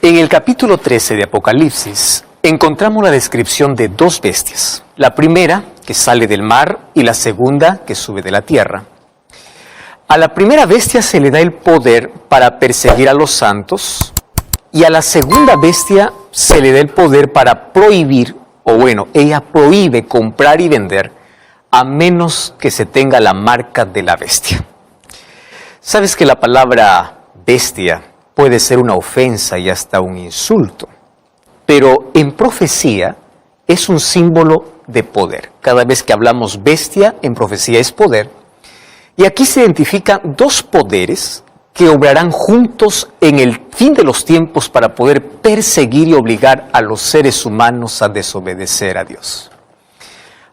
En el capítulo 13 de Apocalipsis encontramos la descripción de dos bestias. La primera, que sale del mar, y la segunda, que sube de la tierra. A la primera bestia se le da el poder para perseguir a los santos, y a la segunda bestia se le da el poder para prohibir, ella prohíbe comprar y vender, a menos que se tenga la marca de la bestia. ¿Sabes que la palabra bestia puede ser una ofensa y hasta un insulto? Pero en profecía es un símbolo de poder. Cada vez que hablamos bestia, en profecía es poder. Y aquí se identifican dos poderes que obrarán juntos en el fin de los tiempos para poder perseguir y obligar a los seres humanos a desobedecer a Dios.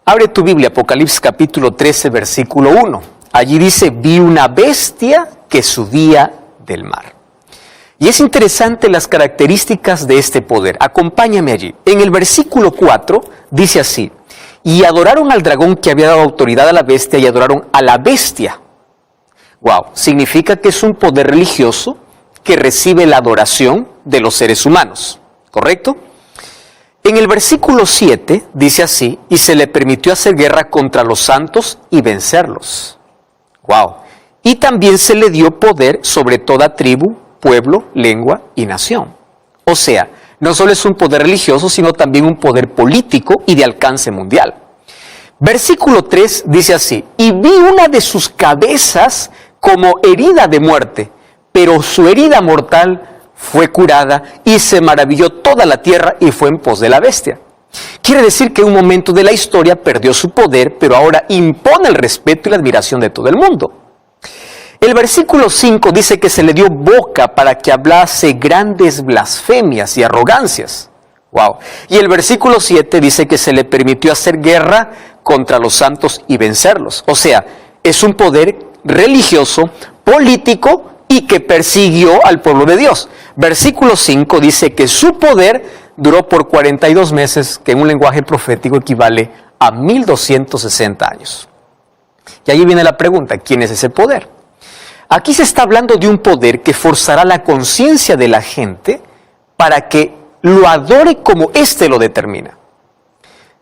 Abre tu Biblia, Apocalipsis capítulo 13, versículo 1. Allí dice, vi una bestia que subía del mar. Y es interesante las características de este poder. Acompáñame allí. En el versículo 4 dice así, y adoraron al dragón que había dado autoridad a la bestia y adoraron a la bestia. Wow, significa que es un poder religioso que recibe la adoración de los seres humanos, ¿correcto? En el versículo 7 dice así, y se le permitió hacer guerra contra los santos y vencerlos. Wow, y también se le dio poder sobre toda tribu, pueblo, lengua y nación. O sea, no solo es un poder religioso, sino también un poder político y de alcance mundial. Versículo 3 dice así, y vi una de sus cabezas como herida de muerte, pero su herida mortal fue curada y se maravilló toda la tierra y fue en pos de la bestia. Quiere decir que en un momento de la historia perdió su poder, pero ahora impone el respeto y la admiración de todo el mundo. El versículo 5 dice que se le dio boca para que hablase grandes blasfemias y arrogancias. Wow. Y el versículo 7 dice que se le permitió hacer guerra contra los santos y vencerlos. O sea, es un poder religioso, político y que persiguió al pueblo de Dios. Versículo 5 dice que su poder duró por 42 meses, que en un lenguaje profético equivale a 1260 años. Y allí viene la pregunta, ¿quién es ese poder? Aquí se está hablando de un poder que forzará la conciencia de la gente para que lo adore como éste lo determina.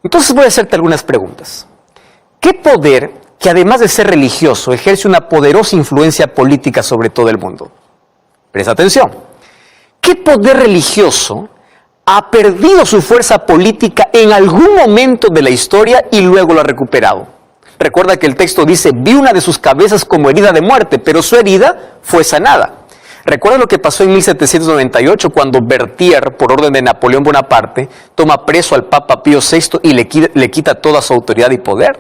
Entonces voy a hacerte algunas preguntas. ¿Qué poder, que además de ser religioso, ejerce una poderosa influencia política sobre todo el mundo? Presta atención. ¿Qué poder religioso ha perdido su fuerza política en algún momento de la historia y luego lo ha recuperado? Recuerda que el texto dice, vi una de sus cabezas como herida de muerte, pero su herida fue sanada. Recuerda lo que pasó en 1798 cuando Berthier, por orden de Napoleón Bonaparte, toma preso al Papa Pío VI y le quita toda su autoridad y poder.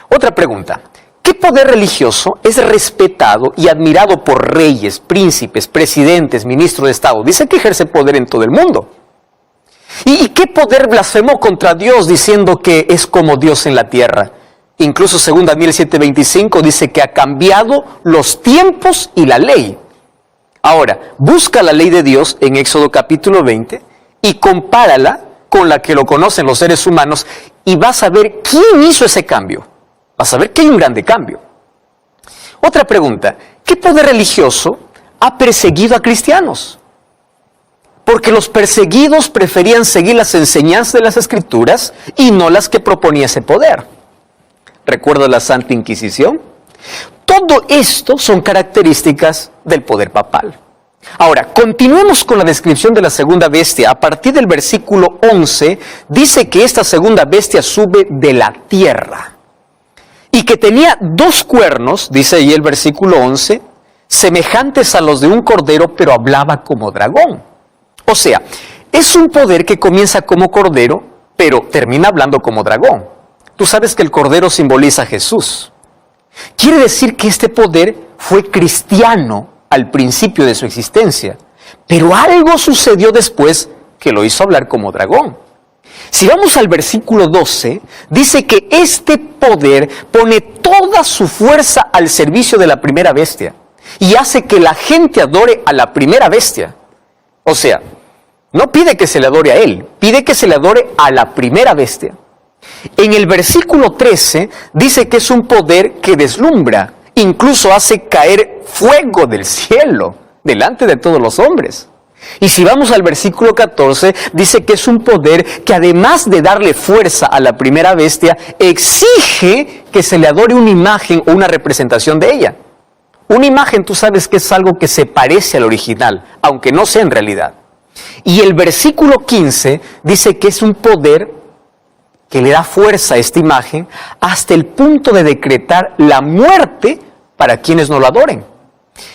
Otra pregunta, ¿qué poder religioso es respetado y admirado por reyes, príncipes, presidentes, ministros de Estado? Dice que ejerce poder en todo el mundo. ¿Y qué poder blasfemó contra Dios diciendo que es como Dios en la tierra? Incluso según Daniel 7:25 dice que ha cambiado los tiempos y la ley. Ahora, busca la ley de Dios en Éxodo capítulo 20 y compárala con la que lo conocen los seres humanos y vas a ver quién hizo ese cambio. Vas a ver que hay un grande cambio. Otra pregunta, ¿qué poder religioso ha perseguido a cristianos? Porque los perseguidos preferían seguir las enseñanzas de las Escrituras y no las que proponía ese poder. ¿Recuerda la Santa Inquisición? Todo esto son características del poder papal. Ahora, continuemos con la descripción de la segunda bestia. A partir del versículo 11, dice que esta segunda bestia sube de la tierra. Y que tenía dos cuernos, dice ahí el versículo 11, semejantes a los de un cordero, pero hablaba como dragón. O sea, es un poder que comienza como cordero, pero termina hablando como dragón. Tú sabes que el cordero simboliza a Jesús. Quiere decir que este poder fue cristiano al principio de su existencia, pero algo sucedió después que lo hizo hablar como dragón. Si vamos al versículo 12, dice que este poder pone toda su fuerza al servicio de la primera bestia y hace que la gente adore a la primera bestia. O sea, no pide que se le adore a él, pide que se le adore a la primera bestia. En el versículo 13 dice que es un poder que deslumbra, incluso hace caer fuego del cielo delante de todos los hombres. Y si vamos al versículo 14, dice que es un poder que además de darle fuerza a la primera bestia, exige que se le adore una imagen o una representación de ella. Una imagen, tú sabes que es algo que se parece al original, aunque no sea en realidad. Y el versículo 15 dice que es un poder que le da fuerza a esta imagen hasta el punto de decretar la muerte para quienes no lo adoren.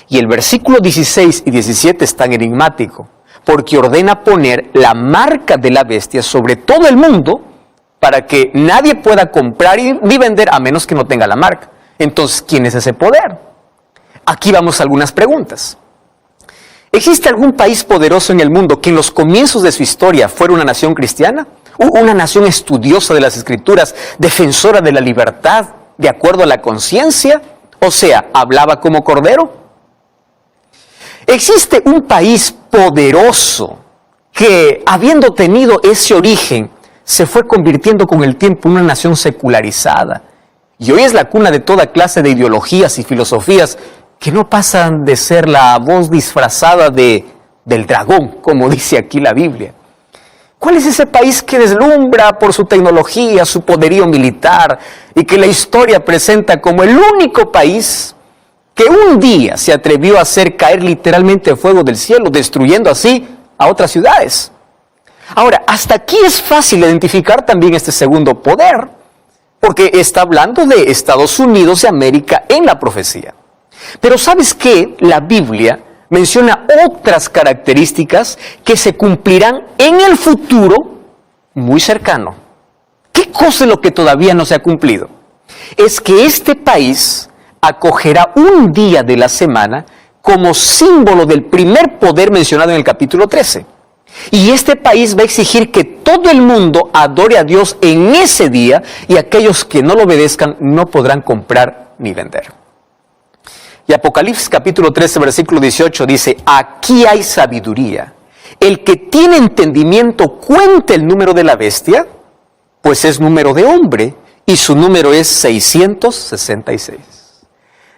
Y el versículo 16 y 17 es tan enigmático, porque ordena poner la marca de la bestia sobre todo el mundo para que nadie pueda comprar ni vender a menos que no tenga la marca. Entonces, ¿quién es ese poder? Aquí vamos a algunas preguntas. ¿Existe algún país poderoso en el mundo que en los comienzos de su historia fuera una nación cristiana? Una nación estudiosa de las Escrituras, defensora de la libertad, de acuerdo a la conciencia, o sea, hablaba como cordero. ¿Existe un país poderoso que, habiendo tenido ese origen, se fue convirtiendo con el tiempo en una nación secularizada? Y hoy es la cuna de toda clase de ideologías y filosofías que no pasan de ser la voz disfrazada del dragón, como dice aquí la Biblia. ¿Cuál es ese país que deslumbra por su tecnología, su poderío militar, y que la historia presenta como el único país que un día se atrevió a hacer caer literalmente fuego del cielo, destruyendo así a otras ciudades? Ahora, hasta aquí es fácil identificar también este segundo poder, porque está hablando de Estados Unidos de América en la profecía. Pero ¿sabes qué? La Biblia menciona otras características que se cumplirán en el futuro muy cercano. ¿Qué cosa es lo que todavía no se ha cumplido? Es que este país acogerá un día de la semana como símbolo del primer poder mencionado en el capítulo 13. Y este país va a exigir que todo el mundo adore a Dios en ese día, y aquellos que no lo obedezcan no podrán comprar ni vender. Y Apocalipsis capítulo 13, versículo 18 dice: aquí hay sabiduría. El que tiene entendimiento cuente el número de la bestia, pues es número de hombre, y su número es 666.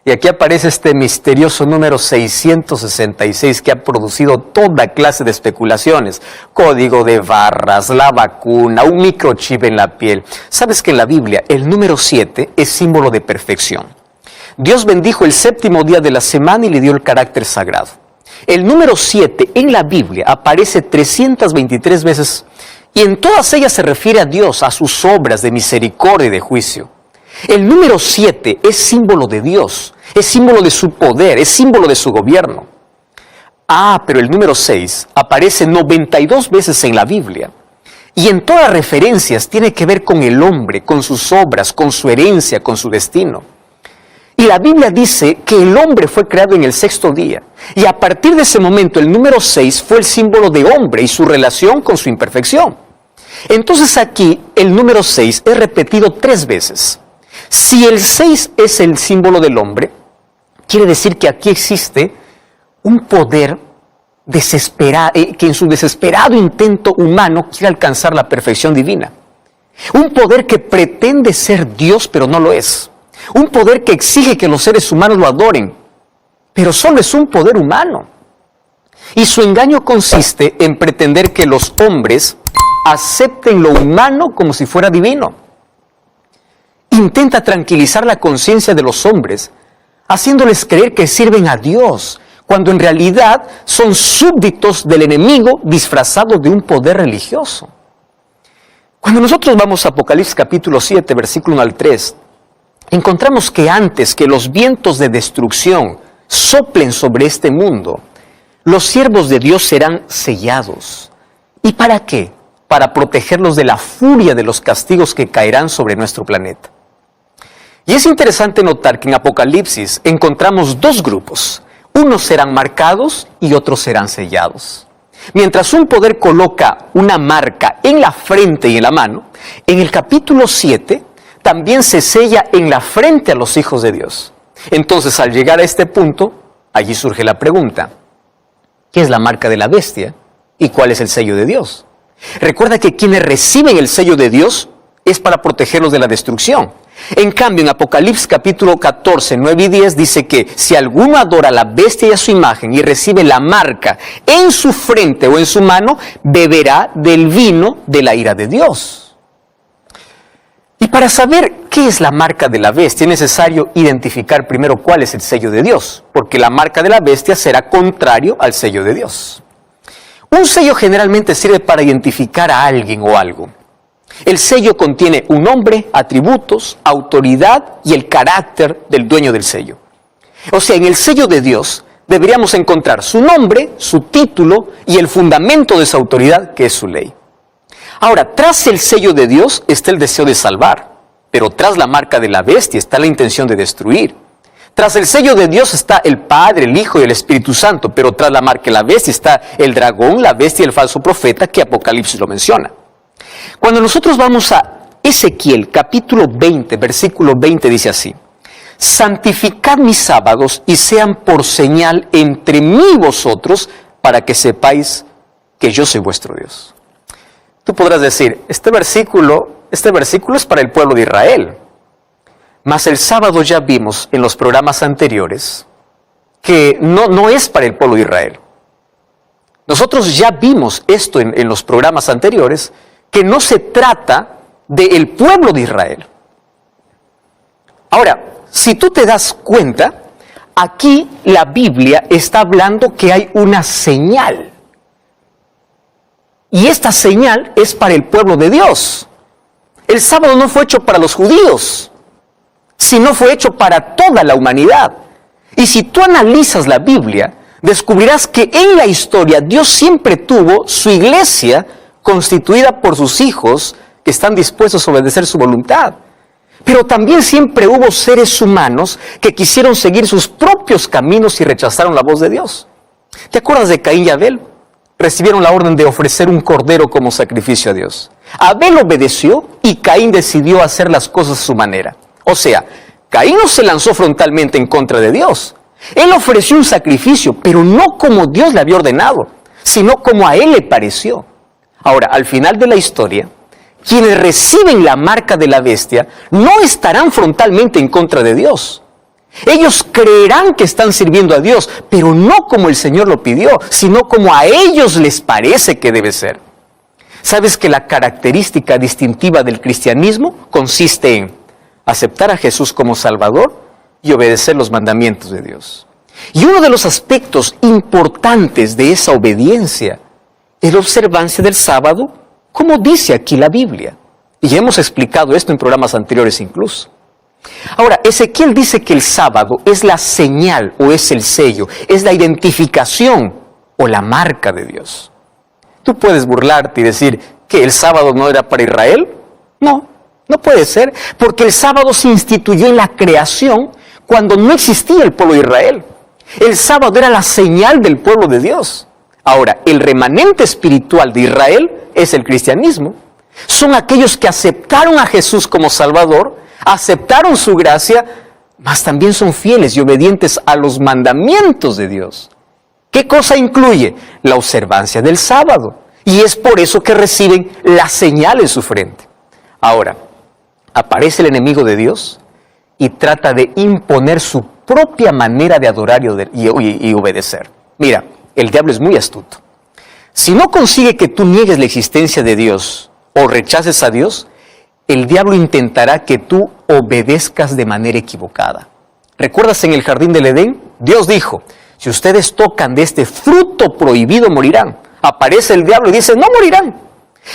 Y aquí aparece este misterioso número 666 que ha producido toda clase de especulaciones. Código de barras, la vacuna, un microchip en la piel. ¿Sabes que en la Biblia el número 7 es símbolo de perfección? Dios bendijo el séptimo día de la semana y le dio el carácter sagrado. El número 7 en la Biblia aparece 323 veces y en todas ellas se refiere a Dios, a sus obras de misericordia y de juicio. El número 7 es símbolo de Dios, es símbolo de su poder, es símbolo de su gobierno. Pero el número 6 aparece 92 veces en la Biblia. Y en todas las referencias tiene que ver con el hombre, con sus obras, con su herencia, con su destino. Y la Biblia dice que el hombre fue creado en el sexto día. Y a partir de ese momento el número 6 fue el símbolo de hombre y su relación con su imperfección. Entonces aquí el número 6 es repetido 3 veces. Si el 6 es el símbolo del hombre, quiere decir que aquí existe un poder desesperado, que en su desesperado intento humano quiere alcanzar la perfección divina. Un poder que pretende ser Dios pero no lo es. Un poder que exige que los seres humanos lo adoren, pero solo es un poder humano. Y su engaño consiste en pretender que los hombres acepten lo humano como si fuera divino. Intenta tranquilizar la conciencia de los hombres, haciéndoles creer que sirven a Dios, cuando en realidad son súbditos del enemigo disfrazados de un poder religioso. Cuando nosotros vamos a Apocalipsis capítulo 7, versículo 1 al 3, encontramos que antes que los vientos de destrucción soplen sobre este mundo, los siervos de Dios serán sellados. ¿Y para qué? Para protegerlos de la furia de los castigos que caerán sobre nuestro planeta. Y es interesante notar que en Apocalipsis encontramos 2 grupos. Unos serán marcados y otros serán sellados. Mientras un poder coloca una marca en la frente y en la mano, en el capítulo 7 también se sella en la frente a los hijos de Dios. Entonces, al llegar a este punto, allí surge la pregunta: ¿qué es la marca de la bestia y cuál es el sello de Dios? Recuerda que quienes reciben el sello de Dios es para protegerlos de la destrucción. En cambio, en Apocalipsis capítulo 14, 9 y 10 dice que si alguno adora a la bestia y a su imagen y recibe la marca en su frente o en su mano, beberá del vino de la ira de Dios. Y para saber qué es la marca de la bestia es necesario identificar primero cuál es el sello de Dios, porque la marca de la bestia será contrario al sello de Dios. Un sello generalmente sirve para identificar a alguien o algo. El sello contiene un nombre, atributos, autoridad y el carácter del dueño del sello. O sea, en el sello de Dios deberíamos encontrar su nombre, su título y el fundamento de esa autoridad, que es su ley. Ahora, tras el sello de Dios está el deseo de salvar, pero tras la marca de la bestia está la intención de destruir. Tras el sello de Dios está el Padre, el Hijo y el Espíritu Santo, pero tras la marca de la bestia está el dragón, la bestia y el falso profeta, que Apocalipsis lo menciona. Cuando nosotros vamos a Ezequiel, capítulo 20, versículo 20, dice así: santificad mis sábados y sean por señal entre mí y vosotros, para que sepáis que yo soy vuestro Dios. Tú podrás decir, este versículo es para el pueblo de Israel. Mas el sábado ya vimos en los programas anteriores que no es para el pueblo de Israel. Nosotros ya vimos esto en los programas anteriores, que no se trata del pueblo de Israel. Ahora, si tú te das cuenta, aquí la Biblia está hablando que hay una señal. Y esta señal es para el pueblo de Dios. El sábado no fue hecho para los judíos, sino fue hecho para toda la humanidad. Y si tú analizas la Biblia, descubrirás que en la historia Dios siempre tuvo su iglesia constituida por sus hijos que están dispuestos a obedecer su voluntad. Pero también siempre hubo seres humanos que quisieron seguir sus propios caminos y rechazaron la voz de Dios. ¿Te acuerdas de Caín y Abel? Recibieron la orden de ofrecer un cordero como sacrificio a Dios. Abel obedeció y Caín decidió hacer las cosas a su manera. O sea, Caín no se lanzó frontalmente en contra de Dios. Él ofreció un sacrificio, pero no como Dios le había ordenado, sino como a él le pareció. Ahora, al final de la historia, quienes reciben la marca de la bestia no estarán frontalmente en contra de Dios. Ellos creerán que están sirviendo a Dios, pero no como el Señor lo pidió, sino como a ellos les parece que debe ser. ¿Sabes que la característica distintiva del cristianismo consiste en aceptar a Jesús como Salvador y obedecer los mandamientos de Dios? Y uno de los aspectos importantes de esa obediencia es la observancia del sábado, como dice aquí la Biblia. Y hemos explicado esto en programas anteriores incluso. Ahora, Ezequiel dice que el sábado es la señal o es el sello, es la identificación o la marca de Dios. Tú puedes burlarte y decir que el sábado no era para Israel. No puede ser, porque el sábado se instituyó en la creación cuando no existía el pueblo de Israel. El sábado era la señal del pueblo de Dios. Ahora, el remanente espiritual de Israel es el cristianismo. Son aquellos que aceptaron a Jesús como Salvador, aceptaron su gracia, mas también son fieles y obedientes a los mandamientos de Dios. ¿Qué cosa incluye? La observancia del sábado. Y es por eso que reciben la señal en su frente. Ahora, aparece el enemigo de Dios y trata de imponer su propia manera de adorar y obedecer. Mira, el diablo es muy astuto. Si no consigue que tú niegues la existencia de Dios o rechaces a Dios, el diablo intentará que tú obedezcas de manera equivocada. ¿Recuerdas en el jardín del Edén? Dios dijo, si ustedes tocan de este fruto prohibido morirán. Aparece el diablo y dice, no morirán.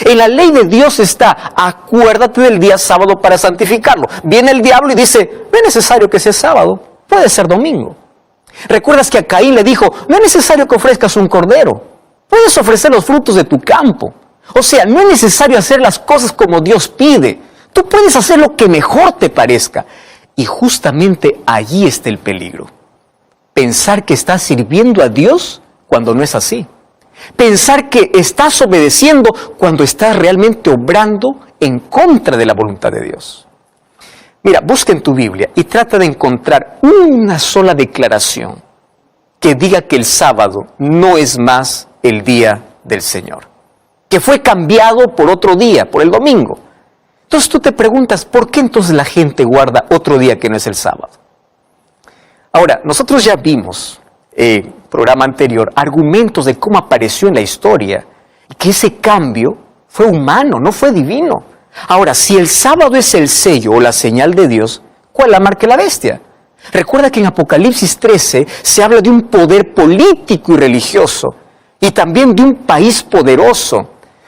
En la ley de Dios está, acuérdate del día sábado para santificarlo. Viene el diablo y dice, no es necesario que sea sábado, puede ser domingo. ¿Recuerdas que a Caín le dijo, no es necesario que ofrezcas un cordero, puedes ofrecer los frutos de tu campo? O sea, no es necesario hacer las cosas como Dios pide. Tú puedes hacer lo que mejor te parezca. Y justamente allí está el peligro. Pensar que estás sirviendo a Dios cuando no es así. Pensar que estás obedeciendo cuando estás realmente obrando en contra de la voluntad de Dios. Mira, busca en tu Biblia y trata de encontrar una sola declaración que diga que el sábado no es más el día del Señor, que fue cambiado por otro día, por el domingo. Entonces tú te preguntas, ¿por qué entonces la gente guarda otro día que no es el sábado? Ahora, nosotros ya vimos en el programa anterior argumentos de cómo apareció en la historia y que ese cambio fue humano, no fue divino. Ahora, si el sábado es el sello o la señal de Dios, ¿cuál la marca la bestia? Recuerda que en Apocalipsis 13 se habla de un poder político y religioso y también de un país poderoso,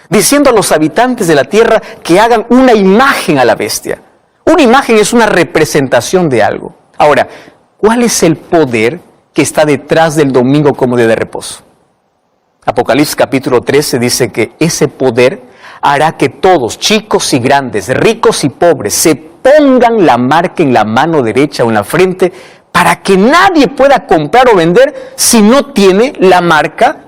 diciendo a los habitantes de la tierra que hagan una imagen a la bestia. Una imagen es una representación de algo. Ahora, ¿cuál es el poder que está detrás del domingo como día de reposo? Apocalipsis capítulo 13 dice que ese poder hará que todos, chicos y grandes, ricos y pobres, se pongan la marca en la mano derecha o en la frente para que nadie pueda comprar o vender si no tiene la marca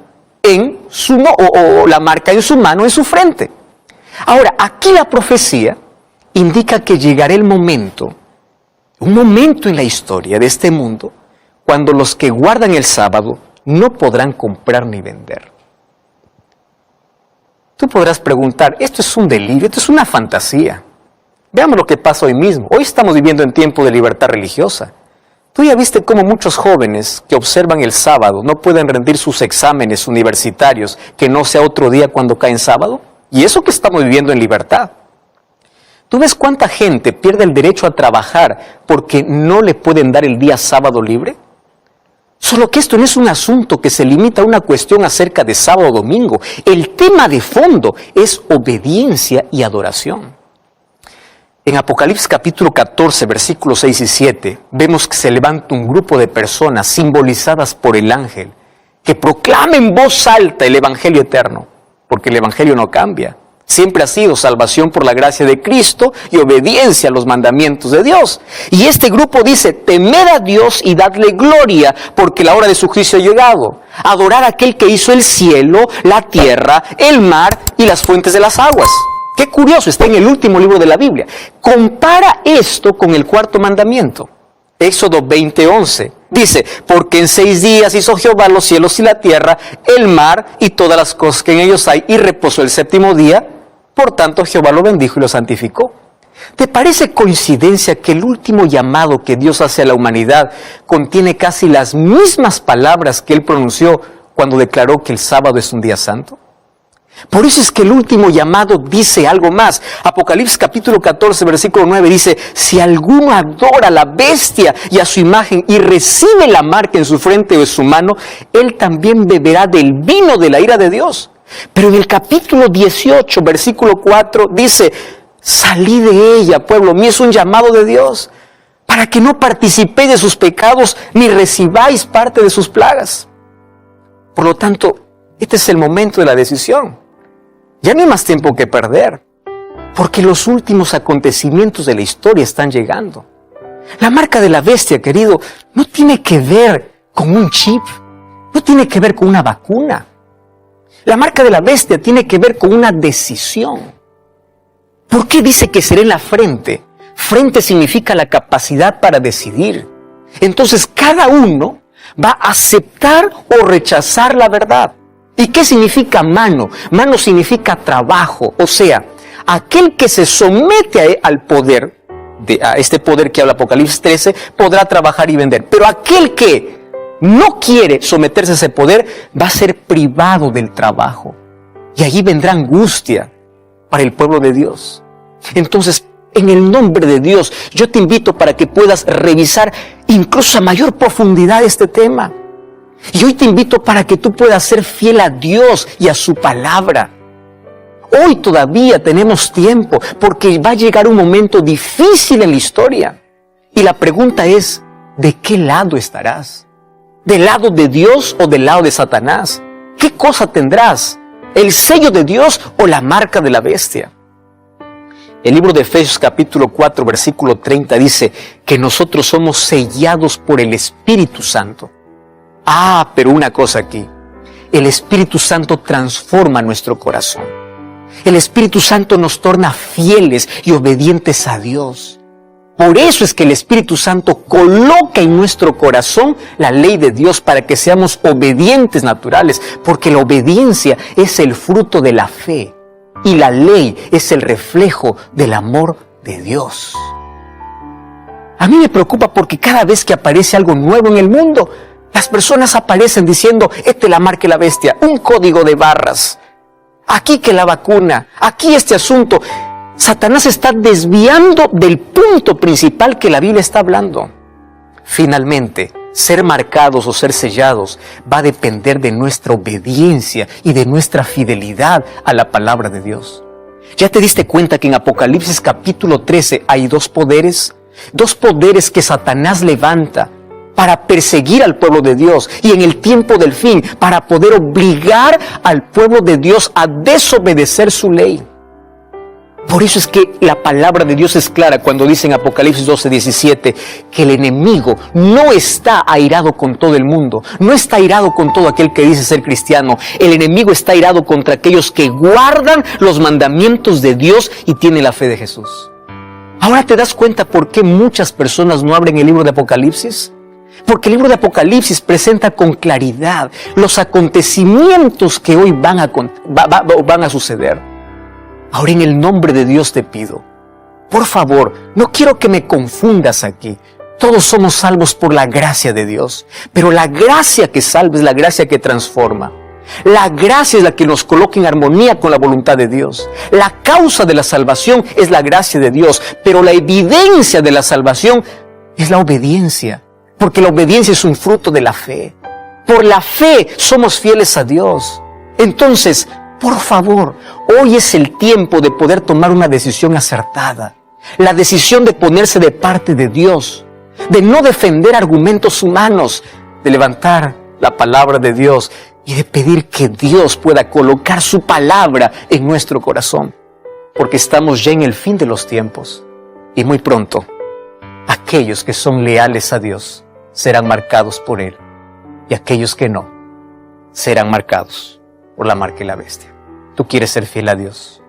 en su o la marca en su mano, en su frente. Ahora, aquí la profecía indica que llegará el momento, un momento en la historia de este mundo, cuando los que guardan el sábado no podrán comprar ni vender. Tú podrás preguntar, esto es un delirio, esto es una fantasía. Veamos lo que pasa hoy mismo. Hoy estamos viviendo en tiempo de libertad religiosa. ¿Tú ya viste cómo muchos jóvenes que observan el sábado no pueden rendir sus exámenes universitarios que no sea otro día cuando cae en sábado? Y eso que estamos viviendo en libertad. ¿Tú ves cuánta gente pierde el derecho a trabajar porque no le pueden dar el día sábado libre? Solo que esto no es un asunto que se limita a una cuestión acerca de sábado o domingo. El tema de fondo es obediencia y adoración. En Apocalipsis capítulo 14, versículos 6 y 7, vemos que se levanta un grupo de personas simbolizadas por el ángel, que proclama en voz alta el evangelio eterno, porque el evangelio no cambia. Siempre ha sido salvación por la gracia de Cristo y obediencia a los mandamientos de Dios. Y este grupo dice, temed a Dios y dadle gloria, porque la hora de su juicio ha llegado. Adorar a aquel que hizo el cielo, la tierra, el mar y las fuentes de las aguas. Qué curioso, está en el último libro de la Biblia. Compara esto con el cuarto mandamiento. Éxodo 20:11. Dice, porque en 6 días hizo Jehová los cielos y la tierra, el mar y todas las cosas que en ellos hay, y reposó el 7º día. Por tanto, Jehová lo bendijo y lo santificó. ¿Te parece coincidencia que el último llamado que Dios hace a la humanidad contiene casi las mismas palabras que Él pronunció cuando declaró que el sábado es un día santo? Por eso es que el último llamado dice algo más. Apocalipsis capítulo 14, versículo 9 dice, si alguno adora a la bestia y a su imagen y recibe la marca en su frente o en su mano, él también beberá del vino de la ira de Dios. Pero en el capítulo 18, versículo 4 dice, salid de ella, pueblo mío, es un llamado de Dios, para que no participéis de sus pecados ni recibáis parte de sus plagas. Por lo tanto, este es el momento de la decisión. Ya no hay más tiempo que perder, porque los últimos acontecimientos de la historia están llegando. La marca de la bestia, querido, no tiene que ver con un chip, no tiene que ver con una vacuna. La marca de la bestia tiene que ver con una decisión. ¿Por qué dice que será en la frente? Frente significa la capacidad para decidir. Entonces cada uno va a aceptar o rechazar la verdad. ¿Y qué significa mano? Mano significa trabajo, o sea, aquel que se somete al poder, a este poder que habla Apocalipsis 13, podrá trabajar y vender. Pero aquel que no quiere someterse a ese poder, va a ser privado del trabajo. Y allí vendrá angustia para el pueblo de Dios. Entonces, en el nombre de Dios, yo te invito para que puedas revisar incluso a mayor profundidad este tema. Y hoy te invito para que tú puedas ser fiel a Dios y a su palabra. Hoy todavía tenemos tiempo, porque va a llegar un momento difícil en la historia. Y la pregunta es, ¿de qué lado estarás? ¿Del lado de Dios o del lado de Satanás? ¿Qué cosa tendrás? ¿El sello de Dios o la marca de la bestia? El libro de Efesios capítulo 4, versículo 30 dice que nosotros somos sellados por el Espíritu Santo. Ah, pero una cosa aquí, el Espíritu Santo transforma nuestro corazón. El Espíritu Santo nos torna fieles y obedientes a Dios. Por eso es que el Espíritu Santo coloca en nuestro corazón la ley de Dios para que seamos obedientes naturales, porque la obediencia es el fruto de la fe. y la ley es el reflejo del amor de Dios. A mí me preocupa porque cada vez que aparece algo nuevo en el mundo, las personas aparecen diciendo, esta es la marca de la bestia, un código de barras. Aquí que la vacuna, aquí este asunto. Satanás está desviando del punto principal que la Biblia está hablando. Finalmente, ser marcados o ser sellados va a depender de nuestra obediencia y de nuestra fidelidad a la palabra de Dios. ¿Ya te diste cuenta que en Apocalipsis capítulo 13 hay dos poderes? Dos poderes que Satanás levanta para perseguir al pueblo de Dios y en el tiempo del fin para poder obligar al pueblo de Dios a desobedecer su ley. Por eso es que la palabra de Dios es clara cuando dice en Apocalipsis 12:17 que el enemigo no está airado con todo el mundo, no está airado con todo aquel que dice ser cristiano. El enemigo está airado contra aquellos que guardan los mandamientos de Dios y tienen la fe de Jesús. Ahora te das cuenta por qué muchas personas no abren el libro de Apocalipsis. Porque el libro de Apocalipsis presenta con claridad los acontecimientos que hoy van a suceder. Ahora en el nombre de Dios te pido, por favor, no quiero que me confundas aquí. Todos somos salvos por la gracia de Dios, pero la gracia que salva es la gracia que transforma. La gracia es la que nos coloca en armonía con la voluntad de Dios. La causa de la salvación es la gracia de Dios, pero la evidencia de la salvación es la obediencia, porque la obediencia es un fruto de la fe. Por la fe somos fieles a Dios. Entonces, por favor, hoy es el tiempo de poder tomar una decisión acertada. La decisión de ponerse de parte de Dios, de no defender argumentos humanos, de levantar la palabra de Dios y de pedir que Dios pueda colocar su palabra en nuestro corazón. Porque estamos ya en el fin de los tiempos y muy pronto aquellos que son leales a Dios serán marcados por Él y aquellos que no serán marcados por la marca de la bestia. Tú quieres ser fiel a Dios.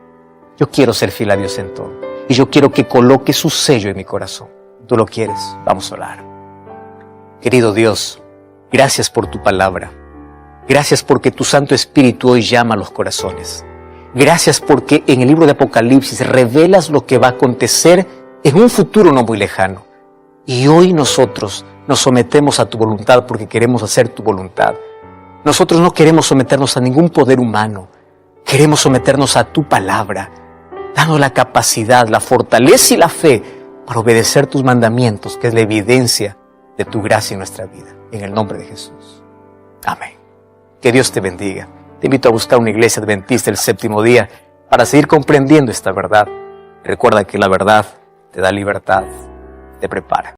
Yo quiero ser fiel a Dios en todo. Y yo quiero que coloque su sello en mi corazón. ¿Tú lo quieres? Vamos a orar. Querido Dios, gracias por tu palabra. Gracias porque tu Santo Espíritu hoy llama a los corazones. Gracias porque en el libro de Apocalipsis revelas lo que va a acontecer en un futuro no muy lejano. Y hoy nosotros nos sometemos a tu voluntad porque queremos hacer tu voluntad. Nosotros no queremos someternos a ningún poder humano. Queremos someternos a tu palabra, dando la capacidad, la fortaleza y la fe para obedecer tus mandamientos, que es la evidencia de tu gracia en nuestra vida. En el nombre de Jesús. Amén. Que Dios te bendiga. Te invito a buscar una iglesia adventista el séptimo día para seguir comprendiendo esta verdad. Recuerda que la verdad te da libertad, te prepara.